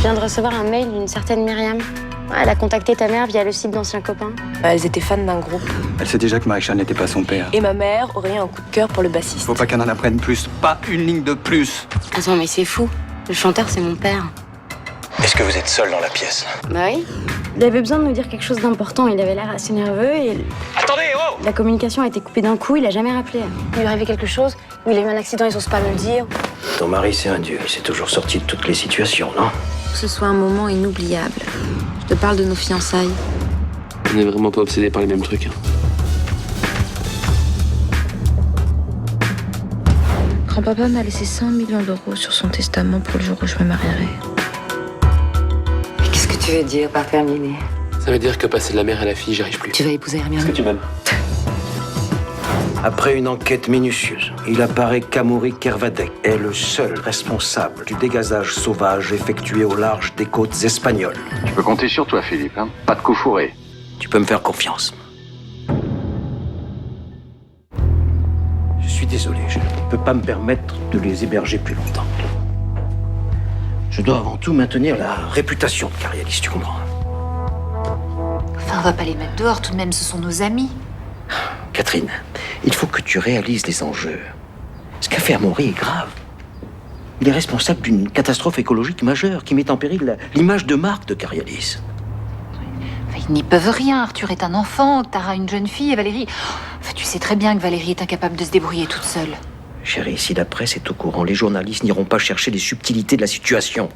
viens de recevoir un mail d'une certaine Myriam. Elle a contacté ta mère via le site d'anciens copains. Elles étaient fans d'un groupe. Elle sait déjà que Maréchal n'était pas son père. Et ma mère aurait un coup de cœur pour le bassiste. Faut pas qu'elle en apprenne plus. Pas une ligne de plus. Attends, mais c'est fou. Le chanteur, c'est mon père. Est-ce que vous êtes seul dans la pièce? Bah oui. Il avait besoin de nous dire quelque chose d'important. Il avait l'air assez nerveux et... Attendez, oh! La communication a été coupée d'un coup, il a jamais rappelé. Il lui arrivait quelque chose, ou il a eu un accident, ils osent pas me le dire. Ton mari, c'est un dieu. Il s'est toujours sorti de toutes les situations, non? Que ce soit un moment inoubliable. Je te parle de nos fiançailles. On n'est vraiment pas obsédés par les mêmes trucs. Grand-papa m'a laissé 100 millions d'euros sur son testament pour le jour où je me marierai. Qu'est-ce que tu veux dire par terminer? Ça veut dire que passer de la mère à la fille, j'y arrive plus. Tu vas épouser Hermione? Est-ce que tu m'aimes? Après une enquête minutieuse, il apparaît qu'Amaury Kervadec est le seul responsable du dégazage sauvage effectué au large des côtes espagnoles. Tu peux compter sur toi, Philippe, hein. Pas de coup fourré. Tu peux me faire confiance. Je suis désolé, je ne peux pas me permettre de les héberger plus longtemps. Je dois avant tout maintenir la réputation de Carialis, tu comprends? Enfin, on va pas les mettre dehors, tout de même, ce sont nos amis. Catherine, il faut que tu réalises les enjeux. Ce qu'a fait Amaury est grave. Il est responsable d'une catastrophe écologique majeure qui met en péril l'image de marque de Carialis. Enfin, ils n'y peuvent rien. Arthur est un enfant, Tara une jeune fille et Valérie... Enfin, tu sais très bien que Valérie est incapable de se débrouiller toute seule. Chérie, si la presse est au courant, les journalistes n'iront pas chercher les subtilités de la situation.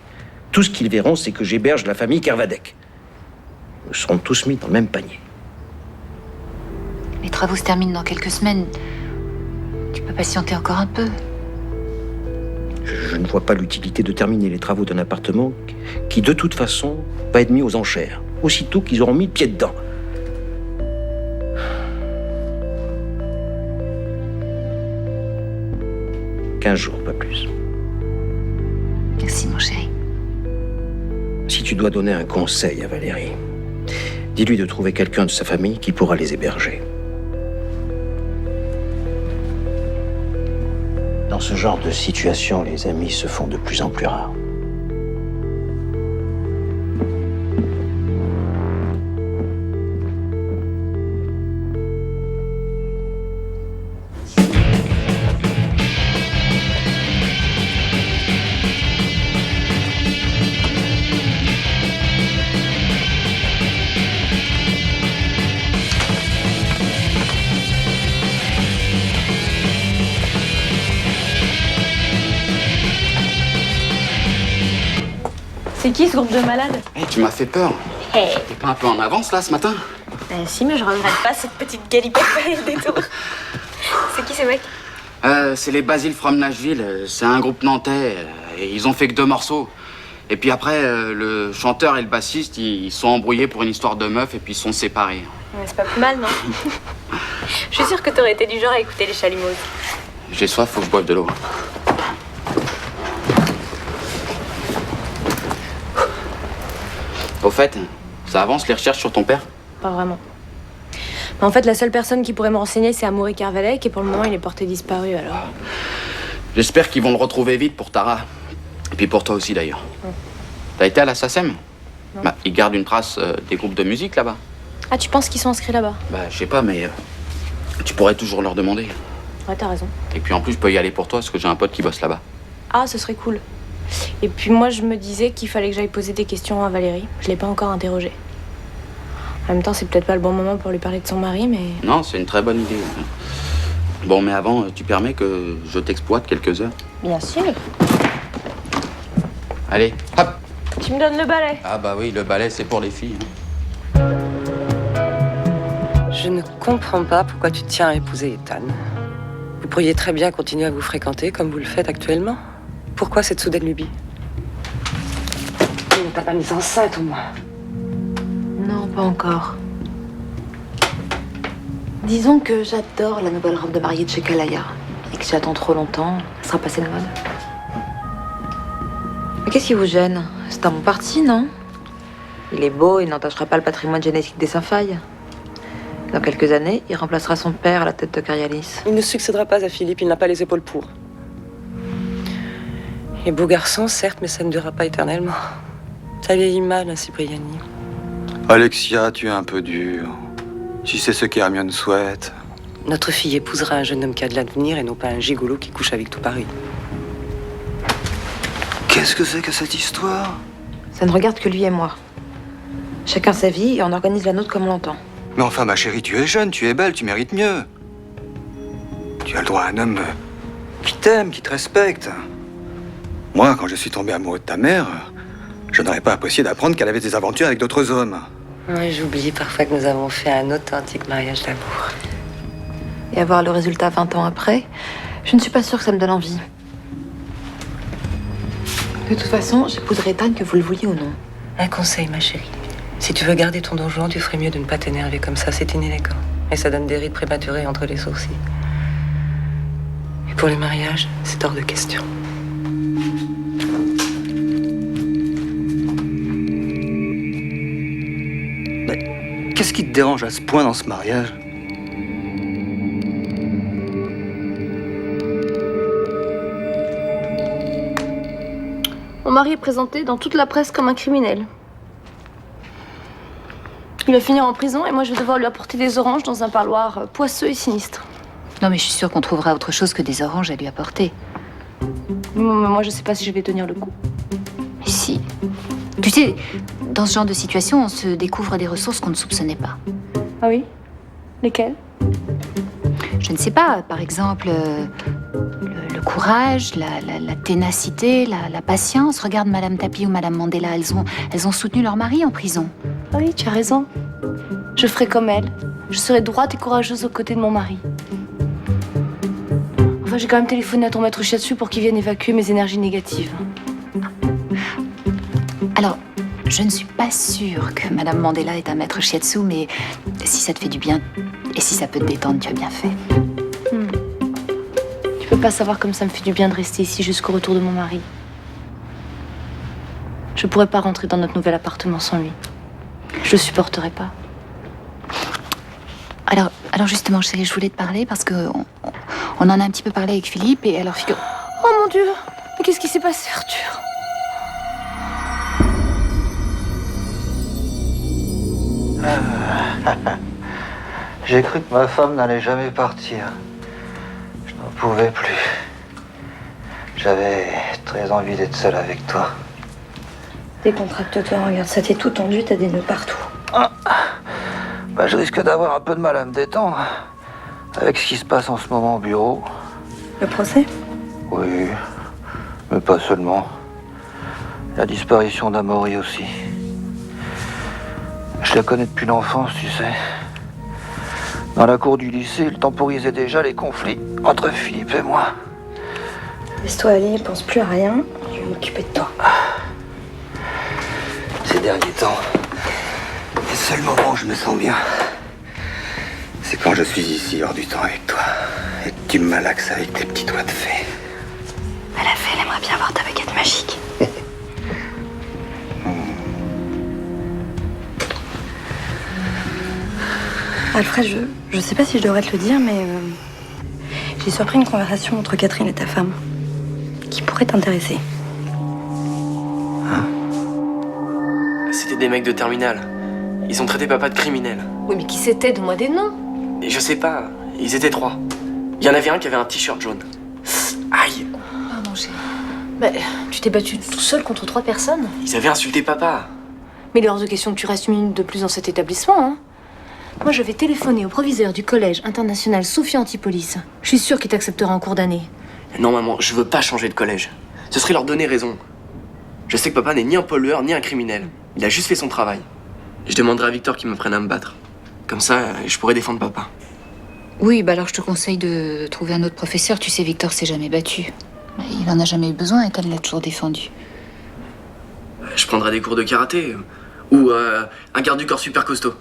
Tout ce qu'ils verront, c'est que j'héberge la famille Kervadec. Nous serons tous mis dans le même panier. Les travaux se terminent dans quelques semaines. Tu peux patienter encore un peu. Je ne vois pas l'utilité de terminer les travaux d'un appartement qui, de toute façon, va être mis aux enchères, aussitôt qu'ils auront mis le pied dedans. « 15 jours, pas plus. Merci, mon chéri. Si tu dois donner un conseil à Valérie, dis-lui de trouver quelqu'un de sa famille qui pourra les héberger. Dans ce genre de situation, les amis se font de plus en plus rares. C'est qui ce groupe de malades? Hey, tu m'as fait peur. Hey. T'es pas un peu en avance, là, ce matin? Si, mais je regrette pas cette petite galipette des tours. C'est qui ces mecs? C'est les Basile from Nashville. C'est un groupe nantais. Et ils ont fait que 2 morceaux. Et puis après, le chanteur et le bassiste, ils sont embrouillés pour une histoire de meuf et puis ils sont séparés. Ouais, c'est pas plus mal, non? Je suis sûre que t'aurais été du genre à écouter les Chalimos. J'ai soif, faut que je boive de l'eau. Au fait, ça avance les recherches sur ton père? Pas vraiment. Mais en fait, la seule personne qui pourrait me renseigner, c'est Amaury Kervadec, et pour le moment, il est porté disparu, alors... J'espère qu'ils vont le retrouver vite pour Tara. Et puis pour toi aussi, d'ailleurs. T'as été à la SACEM? Non. Bah, ils gardent une trace des groupes de musique, là-bas. Ah, tu penses qu'ils sont inscrits là-bas? Bah, je sais pas, mais tu pourrais toujours leur demander. Ouais, t'as raison. Et puis en plus, je peux y aller pour toi, parce que j'ai un pote qui bosse là-bas. Ah, ce serait cool. Et puis moi, je me disais qu'il fallait que j'aille poser des questions à Valérie. Je l'ai pas encore interrogée. En même temps, c'est peut-être pas le bon moment pour lui parler de son mari, mais... Non, c'est une très bonne idée. Bon, mais avant, tu permets que je t'exploite quelques heures? Bien sûr. Allez, hop! Tu me donnes le balai. Ah bah oui, le balai, c'est pour les filles. Je ne comprends pas pourquoi tu tiens à épouser Ethan. Vous pourriez très bien continuer à vous fréquenter comme vous le faites actuellement. Pourquoi cette soudaine lubie? Tu ne t'as pas mise enceinte, au moins. Non, pas encore. Disons que j'adore la nouvelle robe de mariée de chez Kalaya. Et que si j'attends trop longtemps, elle sera passée de mode. Mais qu'est-ce qui vous gêne? C'est un bon parti, non? Il est beau et n'entachera pas le patrimoine génétique des Saint-Failles. Dans quelques années, il remplacera son père à la tête de Carialis. Il ne succédera pas à Philippe, il n'a pas les épaules pour. Il est beau garçon, certes, mais ça ne durera pas éternellement. Ça vieillit mal, Cipriani. Alexia, tu es un peu dure. Si c'est ce qu'Hermione souhaite. Notre fille épousera un jeune homme qui a de l'avenir et non pas un gigolo qui couche avec tout Paris. Qu'est-ce que c'est que cette histoire? Ça ne regarde que lui et moi. Chacun sa vie et on organise la nôtre comme on l'entend. Mais enfin, ma chérie, tu es jeune, tu es belle, tu mérites mieux. Tu as le droit à un homme qui t'aime, qui te respecte. Moi, quand je suis tombé amoureux de ta mère, je n'aurais pas apprécié d'apprendre qu'elle avait des aventures avec d'autres hommes. Ouais, j'oublie parfois que nous avons fait un authentique mariage d'amour. Et avoir le résultat 20 ans après, je ne suis pas sûre que ça me donne envie. De toute façon, j'épouserai Ethan que vous le vouliez ou non. Un conseil, ma chérie. Si tu veux garder ton donjon, tu ferais mieux de ne pas t'énerver comme ça, c'est inélégant. Et ça donne des rides prématurées entre les sourcils. Et pour le mariage, c'est hors de question. Qu'est-ce qui te dérange à ce point dans ce mariage? Mon mari est présenté dans toute la presse comme un criminel. Il va finir en prison et moi je vais devoir lui apporter des oranges dans un parloir poisseux et sinistre. Non, mais je suis sûre qu'on trouvera autre chose que des oranges à lui apporter. Moi je sais pas si je vais tenir le coup. Mais si. Tu sais, dans ce genre de situation, on se découvre des ressources qu'on ne soupçonnait pas. Ah oui? Lesquelles? Je ne sais pas, par exemple, le courage, la ténacité, la patience. Regarde Madame Tapi ou Madame Mandela, elles ont soutenu leur mari en prison. Ah oui, tu as raison. Je ferai comme elle. Je serai droite et courageuse aux côtés de mon mari. Enfin, j'ai quand même téléphoné à ton maître Shiatsu pour qu'il vienne évacuer mes énergies négatives. Alors, je ne suis pas sûre que Madame Mandela est un maître shiatsu, mais si ça te fait du bien et si ça peut te détendre, tu as bien fait. Tu peux pas savoir comme ça me fait du bien de rester ici jusqu'au retour de mon mari. Je pourrais pas rentrer dans notre nouvel appartement sans lui. Je le supporterais pas. Alors justement, chérie, je voulais te parler parce que on en a un petit peu parlé avec Philippe et alors figure... Oh mon Dieu! Mais qu'est-ce qui s'est passé, Arthur? J'ai cru que ma femme n'allait jamais partir. Je n'en pouvais plus. J'avais très envie d'être seule avec toi. Décontracte-toi, regarde, ça t'est tout tendu, t'as des nœuds partout. Bah, je risque d'avoir un peu de mal à me détendre avec ce qui se passe en ce moment au bureau. Le procès? Oui, mais pas seulement. La disparition d'Amaury aussi. Je la connais depuis l'enfance, tu sais. Dans la cour du lycée, il temporisait déjà les conflits entre Philippe et moi. Laisse-toi aller, pense plus à rien, je vais m'occuper de toi. Ces derniers temps, le seul moment où je me sens bien, c'est quand je suis ici hors du temps avec toi et que tu me malaxes avec tes petits doigts de fée. À la fée, elle aimerait bien voir ta baguette magique. Alfred, je sais pas si je devrais te le dire, mais j'ai surpris une conversation entre Catherine et ta femme qui pourrait t'intéresser. C'était des mecs de terminale. Ils ont traité papa de criminel. Oui, mais qui c'était? Donne-moi des noms. Et je sais pas, ils étaient 3. Il y en avait un qui avait un t-shirt jaune. Aïe! Pardon, chérie. Bah, tu t'es battu tout seul contre 3 personnes? Ils avaient insulté papa. Mais il est hors de question que tu restes une minute de plus dans cet établissement, hein. Moi, je vais téléphoner au proviseur du collège international Sophia Antipolis. Je suis sûre qu'il t'acceptera en cours d'année. Non, maman, je veux pas changer de collège. Ce serait leur donner raison. Je sais que papa n'est ni un pollueur, ni un criminel. Il a juste fait son travail. Je demanderai à Victor qu'il me prenne à me battre. Comme ça, je pourrais défendre papa. Oui, bah alors je te conseille de trouver un autre professeur. Tu sais, Victor s'est jamais battu. Il en a jamais eu besoin et elle l'a toujours défendu. Je prendrai des cours de karaté. Ou un garde du corps super costaud.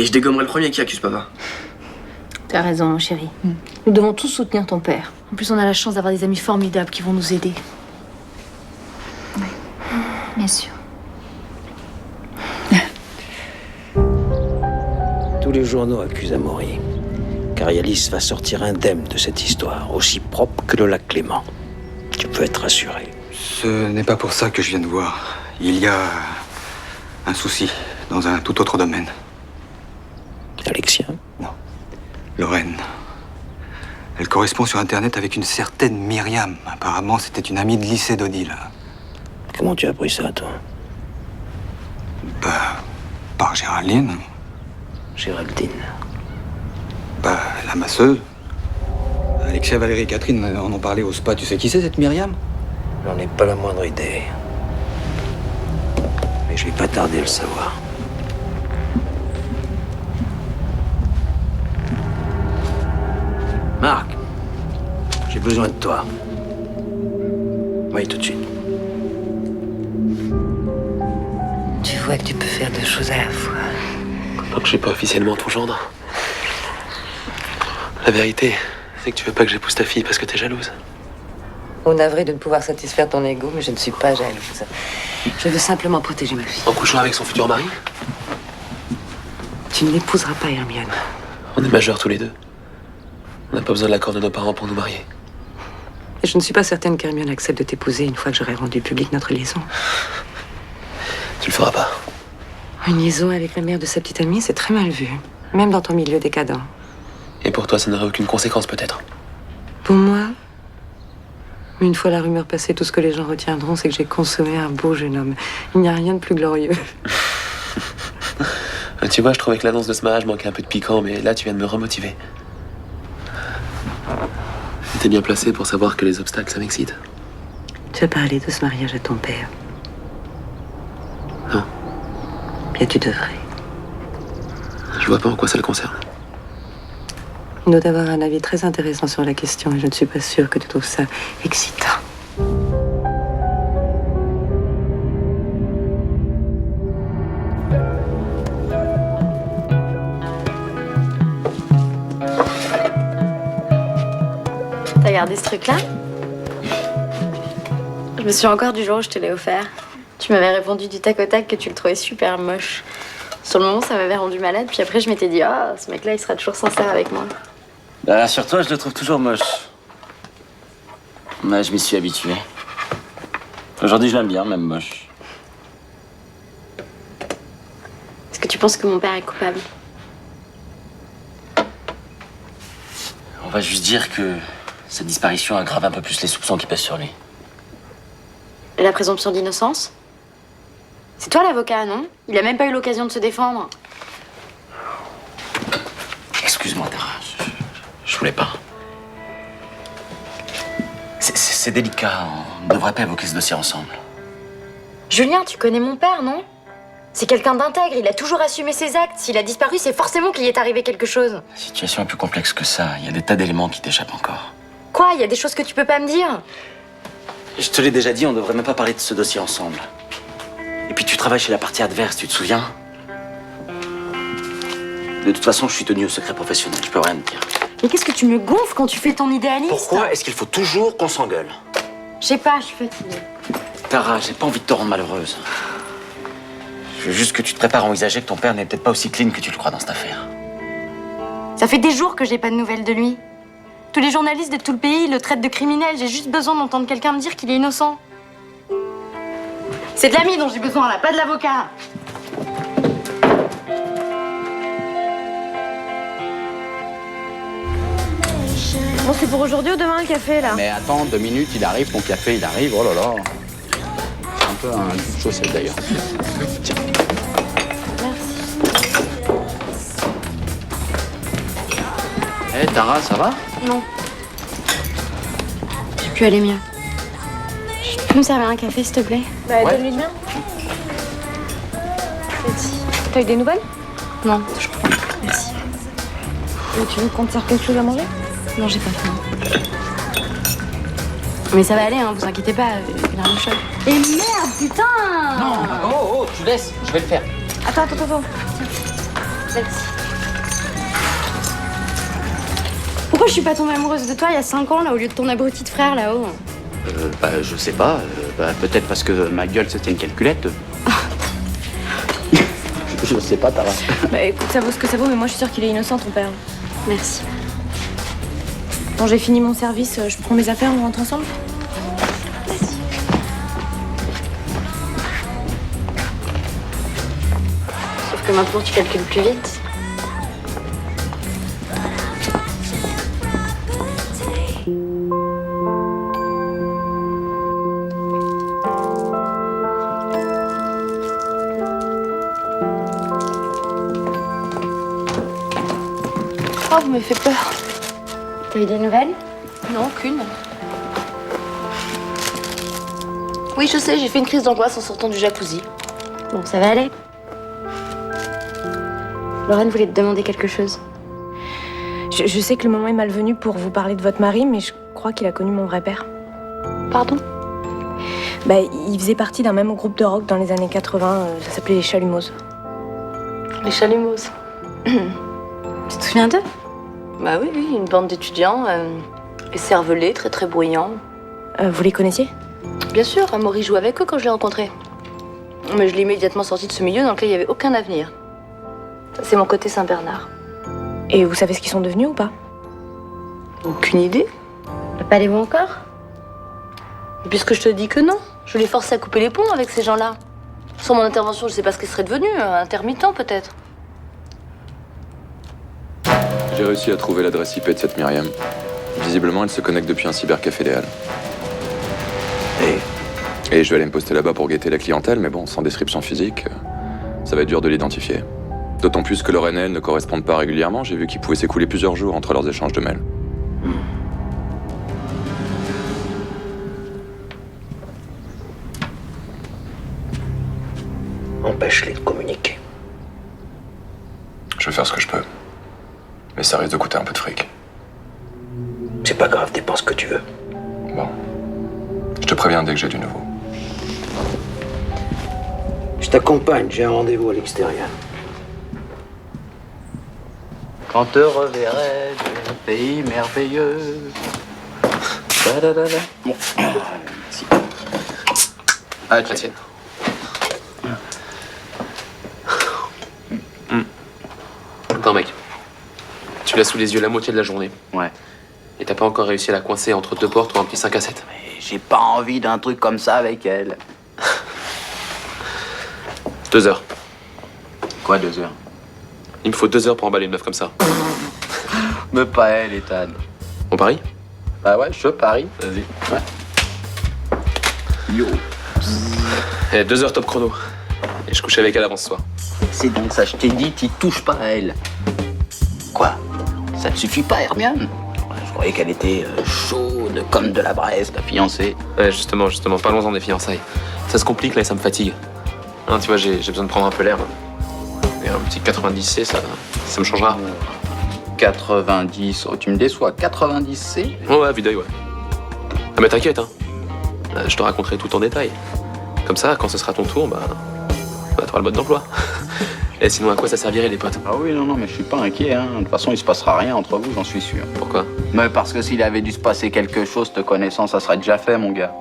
Et je dégommerai le premier qui accuse papa. T'as raison, mon chéri. Nous devons tous soutenir ton père. En plus, on a la chance d'avoir des amis formidables qui vont nous aider. Oui, bien sûr. Tous les journaux accusent Amaury. Carialis va sortir indemne de cette histoire, aussi propre que le lac Clément. Tu peux être rassuré. Ce n'est pas pour ça que je viens de voir. Il y a un souci dans un tout autre domaine. Alexia? Non. Lorraine. Elle correspond sur Internet avec une certaine Myriam. Apparemment, c'était une amie de lycée d'Odile. Comment tu as appris ça, toi? Bah, par Géraldine. Géraldine. Bah, la masseuse. Alexia, Valérie et Catherine en ont parlé au spa. Tu sais qui c'est, cette Myriam? J'en ai pas la moindre idée. Mais je vais pas tarder à le savoir. Marc, j'ai besoin de toi. Oui, tout de suite. Tu vois que tu peux faire deux choses à la fois. Tant que je suis pas officiellement ton gendre. La vérité, c'est que tu veux pas que j'épouse ta fille parce que t'es jalouse. On navré de ne pouvoir satisfaire ton ego, mais je ne suis pas jalouse. Je veux simplement protéger ma fille. En couchant avec son futur mari? Tu ne l'épouseras pas, Hermione. On est majeurs tous les deux. On n'a pas besoin de l'accord de nos parents pour nous marier. Et je ne suis pas certaine qu'Hermione accepte de t'épouser une fois que j'aurai rendu public notre liaison. Tu le feras pas. Une liaison avec la mère de sa petite amie, c'est très mal vu. Même dans ton milieu décadent. Et pour toi, ça n'aurait aucune conséquence, peut-être? Pour moi, une fois la rumeur passée, tout ce que les gens retiendront, c'est que j'ai consommé un beau jeune homme. Il n'y a rien de plus glorieux. Tu vois, je trouvais que l'annonce de ce mariage manquait un peu de piquant, mais là, tu viens de me remotiver. T'es bien placé pour savoir que les obstacles, ça m'excite. Tu as parlé de ce mariage à ton père. Non. Bien, tu devrais. Je vois pas en quoi ça le concerne. Il doit avoir un avis très intéressant sur la question et je ne suis pas sûre que tu trouves ça excitant. T'as gardé ce truc-là? Je me souviens encore du jour où je te l'ai offert. Tu m'avais répondu du tac au tac que tu le trouvais super moche. Sur le moment, ça m'avait rendu malade, puis après, je m'étais dit, ah, ce mec-là, il sera toujours sincère avec moi. Bah, sur toi, je le trouve toujours moche. Mais je m'y suis habitué. Aujourd'hui, je l'aime bien, même moche. Est-ce que tu penses que mon père est coupable? On va juste dire que sa disparition aggrave un peu plus les soupçons qui pèsent sur lui. Et la présomption d'innocence? C'est toi l'avocat, non? Il a même pas eu l'occasion de se défendre. Excuse-moi, Tara. Je voulais pas. C'est délicat. On ne devrait pas évoquer ce dossier ensemble. Julien, tu connais mon père, non? C'est quelqu'un d'intègre, il a toujours assumé ses actes. S'il a disparu, c'est forcément qu'il y est arrivé quelque chose. La situation est plus complexe que ça. Il y a des tas d'éléments qui t'échappent encore. Quoi? Il y a des choses que tu peux pas me dire? Je te l'ai déjà dit, on ne devrait même pas parler de ce dossier ensemble. Et puis tu travailles chez la partie adverse, tu te souviens? De toute façon, je suis tenu au secret professionnel, je peux rien te dire. Mais qu'est-ce que tu me gonfles quand tu fais ton idéaliste? Pourquoi est-ce qu'il faut toujours qu'on s'engueule? Je sais pas, je suis fatiguée. Tara, j'ai pas envie de te rendre malheureuse. Je veux juste que tu te prépares à envisager que ton père n'est peut-être pas aussi clean que tu le crois dans cette affaire. Ça fait des jours que j'ai pas de nouvelles de lui. Tous les journalistes de tout le pays le traitent de criminel. J'ai juste besoin d'entendre quelqu'un me dire qu'il est innocent. C'est de l'ami dont j'ai besoin, là, pas de l'avocat. Bon, c'est pour aujourd'hui ou demain le café, là? Mais attends, 2 minutes, il arrive, ton café, il arrive, oh là là. C'est un peu un coup de chaussette d'ailleurs. Tiens. Eh, Tara, ça va? Non. J'ai pu aller mieux. Tu peux me servir un café, s'il te plaît? Ouais. Donne-lui le mien. T'as eu des nouvelles? Non, je crois. Merci. Et tu veux qu'on te serve quelque chose à manger? Non, j'ai pas faim. Mais ça va aller, hein, vous inquiétez pas, il a un choc. Et merde, putain! Non, oh, tu laisses, je vais le faire. Attends. Merci. Pourquoi je suis pas tombée amoureuse de toi il y a 5 ans, là, au lieu de ton abruti de frère, là-haut? Je sais pas, peut-être parce que ma gueule c'était une calculette. Je sais pas, Tara. Bah écoute, ça vaut ce que ça vaut, mais moi je suis sûre qu'il est innocent, ton père. Merci. Bon, j'ai fini mon service, je prends mes affaires, on rentre ensemble? que maintenant tu calcules plus vite. Oh, vous m'avez fait peur. T'as eu des nouvelles? Non, aucune. Oui, je sais, j'ai fait une crise d'angoisse en sortant du jacuzzi. Bon, ça va aller. Lorraine voulait te demander quelque chose. Je sais que le moment est malvenu pour vous parler de votre mari, mais je crois qu'il a connu mon vrai père. Pardon? Bah, il faisait partie d'un même groupe de rock dans les années 80, ça s'appelait les Chalumos. Les Chalumos. Tu te souviens d'eux? Bah oui, une bande d'étudiants, écervelés, très très bruyants. Vous les connaissiez? Bien sûr, Amaury jouait avec eux quand je l'ai rencontré. Mais je l'ai immédiatement sorti de ce milieu dans lequel il n'y avait aucun avenir. Ça, c'est mon côté Saint-Bernard. Et vous savez ce qu'ils sont devenus ou pas? Aucune idée. T'as pas les bons encore? Et puisque je te dis que non, je l'ai forcé à couper les ponts avec ces gens-là. Sans mon intervention, je sais pas ce qu'ils seraient devenus, intermittent peut-être. J'ai réussi à trouver l'adresse IP de cette Myriam. Visiblement, elle se connecte depuis un cybercafé des Halles. Et je vais aller me poster là-bas pour guetter la clientèle, mais bon, sans description physique, ça va être dur de l'identifier. D'autant plus que Lorraine et elle ne correspondent pas régulièrement, j'ai vu qu'il pouvait s'écouler plusieurs jours entre leurs échanges de mails. Empêche-les de communiquer. Je vais faire ce que je peux. Mais ça risque de coûter un peu de fric. C'est pas grave, dépense ce que tu veux. Bon. Je te préviens dès que j'ai du nouveau. Je t'accompagne, j'ai un rendez-vous à l'extérieur. Quand te reverrai d'un pays merveilleux. Da-da-da-da. Bon. Merci. Ah, tiens. Attends, mec. Tu l'as sous les yeux la moitié de la journée. Ouais. Et t'as pas encore réussi à la coincer entre deux portes ou un petit 5 à 7. Mais j'ai pas envie d'un truc comme ça avec elle. 2 heures. Quoi, 2 heures? Il me faut 2 heures pour emballer une meuf comme ça. Mais pas elle, Ethan. On parie? Bah ouais, je parie. Vas-y. Ouais. Yo. Et 2 heures top chrono. Et je couche avec elle avant ce soir. C'est donc ça, je t'ai dit, t'y touches pas à elle. Quoi? Ça te suffit pas, Hermione? Je croyais qu'elle était chaude comme de la braise, ta fiancée. Ouais, justement, parlons-en des fiançailles. Ça se complique là et ça me fatigue. Hein, tu vois, j'ai besoin de prendre un peu l'air. Et un petit 90C, ça me changera. 90, oh, tu me déçois, 90C? Ouais, vue d'œil, ouais. Ah, mais t'inquiète, hein. Je te raconterai tout en détail. Comme ça, quand ce sera ton tour, bah t'auras le mode d'emploi. Et sinon, à quoi ça servirait, les potes? Ah oui, non, mais je suis pas inquiet, hein. De toute façon, il se passera rien entre vous, j'en suis sûr. Pourquoi? Mais parce que s'il avait dû se passer quelque chose, te connaissant, ça serait déjà fait, mon gars.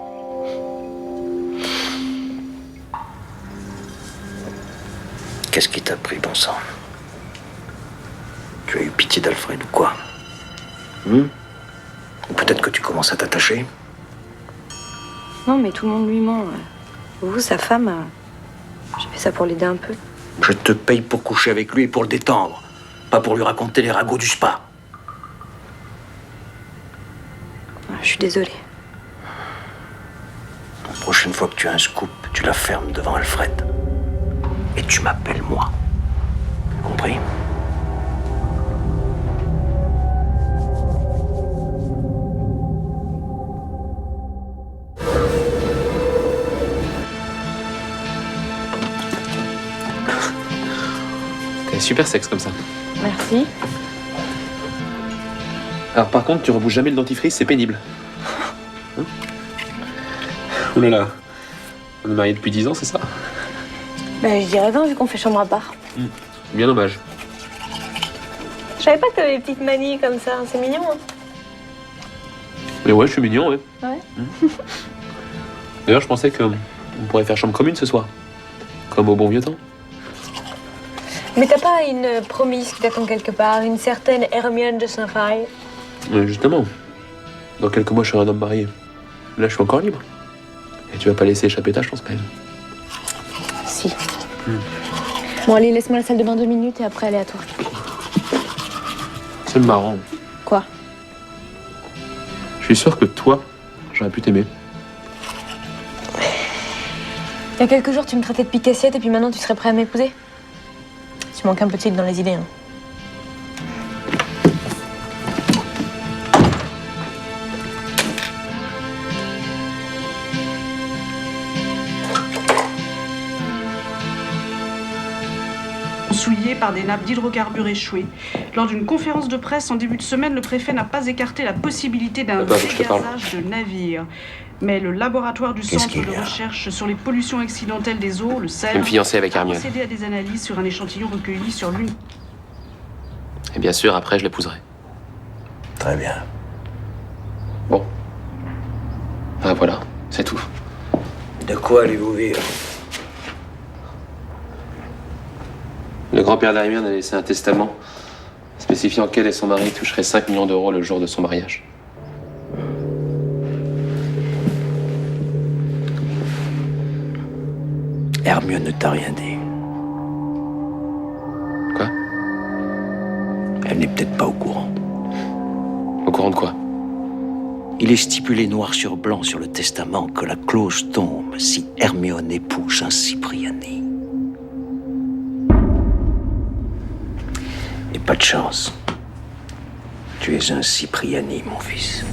Qu'est-ce qui t'a pris, bon sang? Tu as eu pitié d'Alfred ou quoi? Ou peut-être que tu commences à t'attacher? Non, mais tout le monde lui ment. Vous, sa femme, j'ai fait ça pour l'aider un peu. Je te paye pour coucher avec lui et pour le détendre, pas pour lui raconter les ragots du spa. Je suis désolée. La prochaine fois que tu as un scoop, tu la fermes devant Alfred. Et tu m'appelles moi. Compris? T'es super sexe comme ça. Merci. Alors par contre, tu rebouches jamais le dentifrice, c'est pénible. Hein? Ouh là là. On est mariés depuis 10 ans, c'est ça? Bah, je dirais 20 vu qu'on fait chambre à part. Bien dommage. Je savais pas que t'avais des petites manies comme ça, c'est mignon, hein. Mais ouais, je suis mignon, ouais. Ouais. D'ailleurs, je pensais qu'on pourrait faire chambre commune ce soir. Comme au bon vieux temps. Mais t'as pas une promise qui t'attend quelque part, une certaine Hermione de Saint-Faille? Justement. Dans quelques mois, je serai un homme marié. Là, je suis encore libre. Et tu vas pas laisser échapper ta chance, quand même. Si. Bon, allez, laisse-moi la salle de bain 2 minutes et après, allez à toi. C'est marrant. Quoi? Je suis sûr que toi, j'aurais pu t'aimer. Il y a quelques jours, tu me traitais de pique-assiette et puis maintenant, tu serais prêt à m'épouser? Tu manques un peu de dans les idées, hein. Souillés par des nappes d'hydrocarbures échouées. Lors d'une conférence de presse en début de semaine, le préfet n'a pas écarté la possibilité d'un dégazage de navires. Mais le laboratoire du Centre de recherche sur les pollutions accidentelles des eaux, le CERN, Je vais me fiancer avec a Hermione. procédé à des analyses sur un échantillon recueilli sur l'une. Et bien sûr, après, je l'épouserai. Très bien. Bon. Ah voilà, c'est tout. De quoi allez-vous vivre? Le grand-père d'Hermione a laissé un testament spécifiant qu'elle et son mari toucheraient 5 millions d'euros le jour de son mariage. Hermione ne t'a rien dit. Quoi? Elle n'est peut-être pas au courant. Au courant de quoi? Il est stipulé noir sur blanc sur le testament que la clause tombe si Hermione épouse un Cipriani. Et pas de chance. Tu es un Cipriani, mon fils.